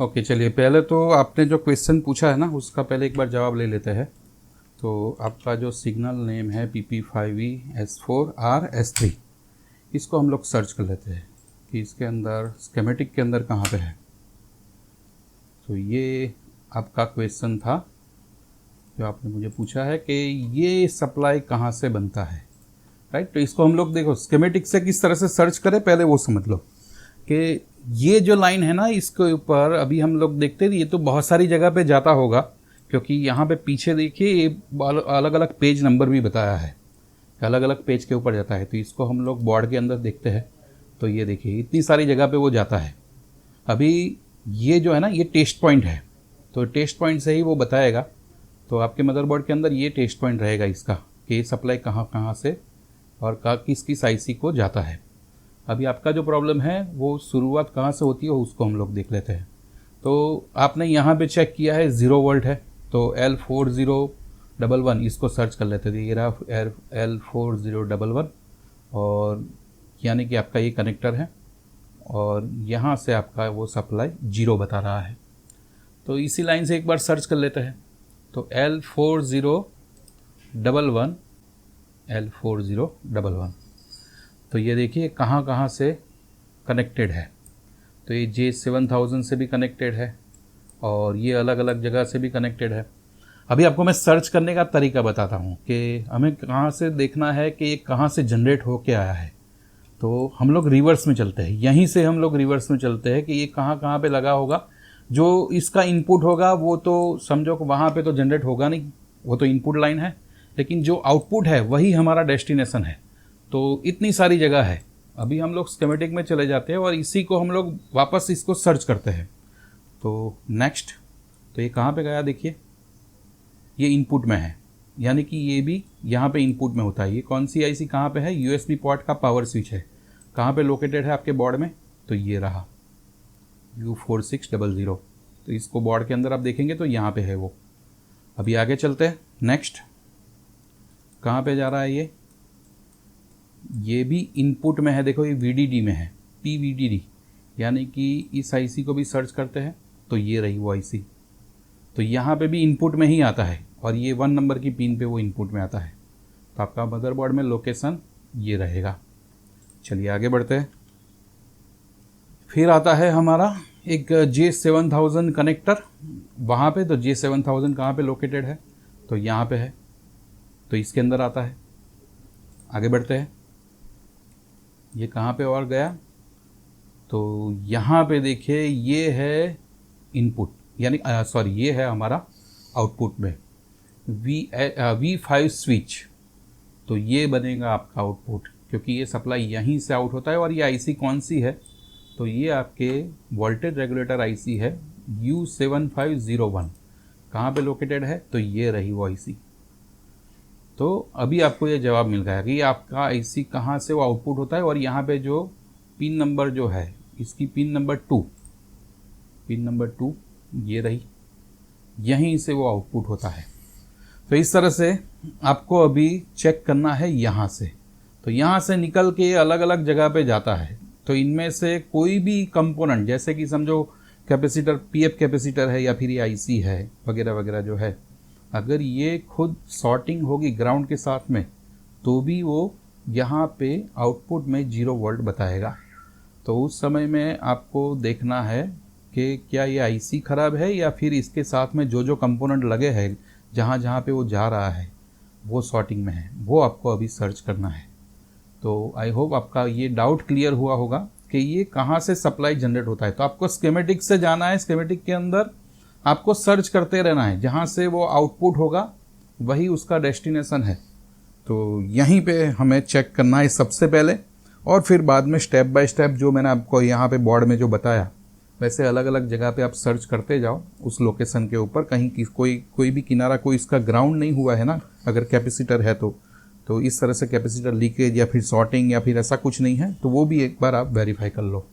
Okay, चलिए पहले तो आपने जो क्वेश्चन पूछा है ना उसका पहले एक बार जवाब ले लेते हैं। तो आपका जो सिग्नल नेम है PP5E S4R S3, इसको हम लोग सर्च कर लेते हैं कि इसके अंदर स्केमेटिक के अंदर कहाँ पे है। तो ये आपका क्वेश्चन था जो आपने मुझे पूछा है कि ये सप्लाई कहाँ से बनता है, राइट। तो इसको हम लोग देखो स्केमेटिक से किस तरह से सर्च करें, पहले वो समझ लो कि ये जो लाइन है ना इसके ऊपर अभी हम लोग देखते हैं ये तो बहुत सारी जगह पे जाता होगा, क्योंकि यहाँ पे पीछे देखिए ये अलग अलग पेज नंबर भी बताया है, अलग अलग पेज के ऊपर जाता है। तो इसको हम लोग बोर्ड के अंदर देखते हैं तो ये देखिए इतनी सारी जगह पे वो जाता है। अभी ये जो है ना ये टेस्ट पॉइंट है, तो टेस्ट पॉइंट से ही वो बताएगा। तो आपके मदरबोर्ड के अंदर ये टेस्ट पॉइंट रहेगा इसका कि ये सप्लाई कहाँ कहाँ से और किस किस आईसी को जाता है। अभी आपका जो प्रॉब्लम है वो शुरुआत कहाँ से होती है उसको हम लोग देख लेते हैं। तो आपने यहाँ पे चेक किया है 0 वोल्ट है, तो L4011 इसको सर्च कर लेते थे। ये रहा L4011 और यानी कि आपका ये कनेक्टर है और यहाँ से आपका वो सप्लाई 0 बता रहा है। तो इसी लाइन से एक बार सर्च कर लेते हैं। तो L4011 तो ये देखिए कहाँ कहाँ से कनेक्टेड है। तो ये J7000 से भी कनेक्टेड है और ये अलग अलग जगह से भी कनेक्टेड है। अभी आपको मैं सर्च करने का तरीका बताता हूँ कि हमें कहाँ से देखना है कि ये कहाँ से जनरेट होके आया है। तो हम लोग रिवर्स में चलते हैं, यहीं से हम लोग रिवर्स में चलते हैं कि ये कहाँ कहाँ पे लगा होगा। जो इसका इनपुट होगा वो तो समझो कि वहाँ पे तो जनरेट होगा नहीं, वो तो इनपुट लाइन है, लेकिन जो आउटपुट है वही हमारा डेस्टिनेशन है। तो इतनी सारी जगह है। अभी हम लोग स्कीमेटिक में चले जाते हैं और इसी को हम लोग वापस इसको सर्च करते हैं। तो नेक्स्ट, तो ये कहाँ पे गया देखिए, ये इनपुट में है, यानी कि ये भी यहाँ पे इनपुट में होता है। ये कौन सी आईसी कहाँ पे है, यूएसबी पोर्ट का पावर स्विच है। कहाँ पे लोकेटेड है आपके बोर्ड में, तो ये रहा U4600। तो इसको बोर्ड के अंदर आप देखेंगे तो यहाँ पे है वो। अभी आगे चलते हैं। नेक्स्ट कहाँ पे जा रहा है ये भी इनपुट में है। देखो ये VDD में है, PVDD, यानी कि इस आईसी को भी सर्च करते हैं तो ये रही वो आईसी। तो यहाँ पे भी इनपुट में ही आता है और ये 1 नंबर की पिन पे वो इनपुट में आता है। तो आपका मदरबोर्ड में लोकेशन ये रहेगा। चलिए आगे बढ़ते हैं। फिर आता है हमारा एक J7000 कनेक्टर वहाँ पे। तो J7000 कहाँ पे लोकेटेड है, तो यहाँ पे है, तो इसके अंदर आता है। आगे बढ़ते हैं। ये कहाँ पे और गया, तो यहाँ पे देखिए ये है इनपुट, यानी सॉरी ये है हमारा आउटपुट में V5 स्विच। तो ये बनेगा आपका आउटपुट, क्योंकि ये सप्लाई यहीं से आउट होता है। और ये आईसी कौन सी है, तो ये आपके वोल्टेज रेगुलेटर आईसी है U7501। कहाँ पे लोकेटेड है, तो ये रही वो आईसी। तो अभी आपको ये जवाब मिल गया कि आपका आईसी कहाँ से वो आउटपुट होता है। और यहाँ पे जो पिन नंबर जो है इसकी पिन नंबर 2 ये रही, यहीं से वो आउटपुट होता है। तो इस तरह से आपको अभी चेक करना है यहाँ से। तो यहाँ से निकल के अलग अलग जगह पे जाता है। तो इनमें से कोई भी कंपोनेंट, जैसे कि समझो कैपेसिटर, पीएफ कैपेसिटर है या फिर ये आईसी है वगैरह वगैरह जो है, अगर ये खुद सॉर्टिंग होगी ग्राउंड के साथ में तो भी वो यहाँ पे आउटपुट में 0 वोल्ट बताएगा। तो उस समय में आपको देखना है कि क्या ये आईसी ख़राब है या फिर इसके साथ में जो जो कंपोनेंट लगे हैं जहाँ जहाँ पे वो जा रहा है वो सॉर्टिंग में है, वो आपको अभी सर्च करना है। तो आई होप आपका ये डाउट क्लियर हुआ होगा कि ये कहाँ से सप्लाई जनरेट होता है। तो आपको स्कीमेटिक से जाना है, स्कीमेटिक के अंदर आपको सर्च करते रहना है, जहाँ से वो आउटपुट होगा वही उसका डेस्टिनेशन है। तो यहीं पे हमें चेक करना है सबसे पहले, और फिर बाद में स्टेप बाय स्टेप जो मैंने आपको यहाँ पे बोर्ड में जो बताया वैसे अलग अलग जगह पे आप सर्च करते जाओ उस लोकेशन के ऊपर। कहीं कोई भी किनारा कोई इसका ग्राउंड नहीं हुआ है ना, अगर कैपेसिटर है तो इस तरह से कैपेसिटर लीकेज या फिर शॉर्टिंग या फिर ऐसा कुछ नहीं है, तो वो भी एक बार आप वेरीफाई कर लो।